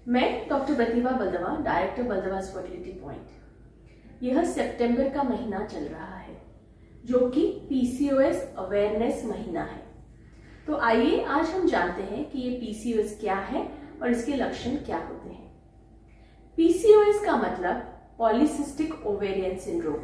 मैं डॉक्टर प्रतिभा बल्दवा, director बल्दवास fertility point. यह सितंबर का महीना चल रहा है जो कि पीसीओएस अवेयरनेस महीना है। तो आइए आज हम जानते हैं कि ये पीसीओएस क्या है और इसके लक्षण क्या होते हैं। पीसीओएस का मतलब पॉलीसिस्टिक ओवेरियन सिंड्रोम।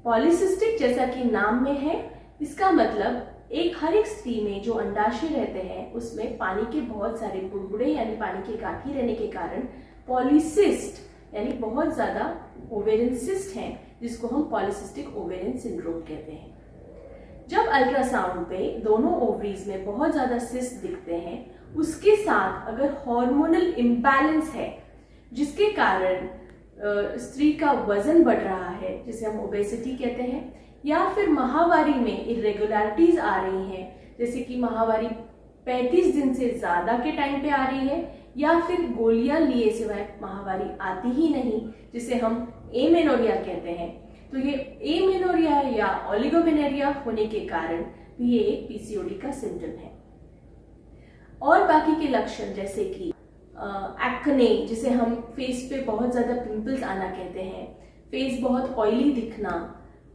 पॉलीसिस्टिक जैसा कि नाम में है, इसका मतलब हर एक स्त्री में जो अंडाशय रहते हैं उसमें पानी के बहुत सारे बुलबुले यानी पानी के गांठी रहने के कारण पॉलीसिस्ट यानी बहुत ज्यादा ओवेरियन सिस्ट हैं, जिसको हम पॉलीसिस्टिक ओवेरियन सिंड्रोम कहते हैं। जब अल्ट्रासाउंड पे दोनों ओवरीज में बहुत ज्यादा सिस्ट दिखते हैं, उसके साथ अगर हार्मोनल इम्बैलेंस है जिसके कारण स्त्री का वजन बढ़ रहा है, जिसे हम ओबेसिटी कहते हैं, या फिर माहवारी में इरेगुलरिटीज आ रही हैं, जैसे कि माहवारी 35 दिन से ज्यादा के टाइम पे आ रही है, या फिर गोलियां लिए सिवाय माहवारी आती ही नहीं, जिसे हम एमेनोरिया कहते हैं। तो ये एमेनोरिया या ओलिगोमेनोरिया होने के कारण भी ये एक पीसीओडी का सिम्टम है। और बाकी के लक्षण जैसे कि एक्ने, जिसे हम फेस पे बहुत ज्यादा पिंपल्स आना कहते हैं, फेस बहुत ऑयली दिखना,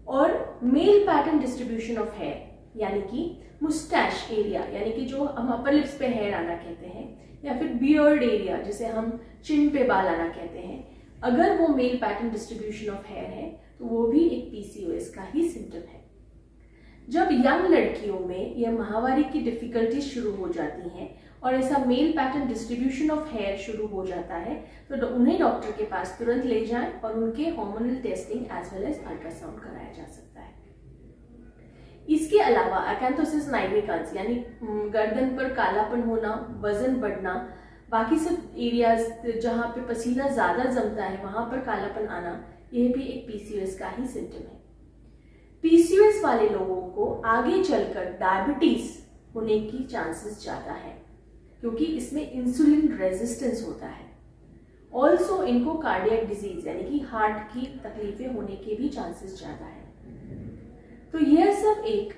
और male pattern distribution of hair यानी कि मुस्टैच एरिया यानी कि जो हम अपर लिप्स पे हेयर आना कहते हैं, या फिर बियर्ड एरिया जिसे हम चिन पे बाल आना कहते हैं, अगर वो male pattern distribution of hair है तो वो भी एक पीसीओएस का ही सिम्टम है। जब यंग लड़कियों में यह माहवारी की डिफिकल्टीज शुरू हो जाती हैं और ऐसा male pattern distribution of hair शुरू हो जाता है तो उन्हें डॉक्टर के पास तुरंत ले जाएं और उनके hormonal testing as well as ultrasound कराया जा सकता है। इसके अलावा अकैंथोसिस नाइग्रिकांस यानी गर्दन पर कालापन होना, वजन बढ़ना, बाकी सब एरियाज जहाँ पे पसीना ज्यादा जमता है वहां पर कालापन आना, यह भी एक पीसीओएस का ही सिम्टम है। पीसीओएस वाले लोगों को आगे चलकर डायबिटीज होने की चांसेस ज्यादा है क्योंकि इसमें इंसुलिन रेजिस्टेंस होता है। ऑल्सो इनको कार्डियक डिजीज यानी कि हार्ट की तकलीफें होने के भी चांसेस ज्यादा है। तो यह सब एक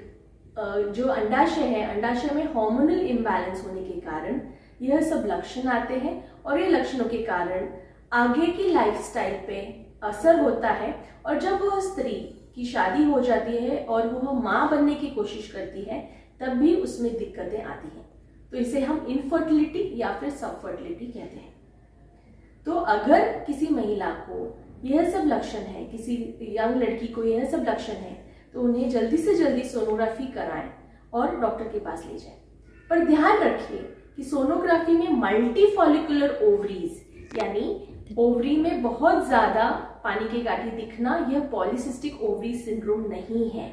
जो अंडाशय है, अंडाशय में हार्मोनल इम्बैलेंस होने के कारण यह सब लक्षण आते हैं और ये लक्षणों के कारण आगे की लाइफस्टाइल पे असर होता है, और जब वह स्त्री की शादी हो जाती है और वह माँ बनने की कोशिश करती है तब भी उसमें दिक्कतें आती हैं। तो इसे हम इनफर्टिलिटी या फिर सबफर्टिलिटी कहते हैं। तो अगर किसी महिला को यह सब लक्षण है, किसी यंग लड़की को यह सब लक्षण है, तो उन्हें जल्दी से जल्दी सोनोग्राफी कराएं और डॉक्टर के पास ले जाएं। पर ध्यान रखिए कि सोनोग्राफी में मल्टी फॉलिकुलर ओवरीज यानी ओवरी में बहुत ज्यादा पानी की गांठी दिखना, यह पॉलीसिस्टिक ओवरी सिंड्रोम नहीं है।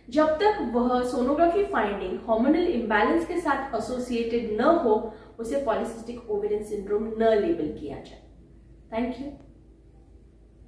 जब तक वह सोनोग्राफी फाइंडिंग हार्मोनल इम्बैलेंस के साथ एसोसिएटेड न हो, उसे पॉलीसिस्टिक ओवेरियन सिंड्रोम न लेबल किया जाए। Thank you.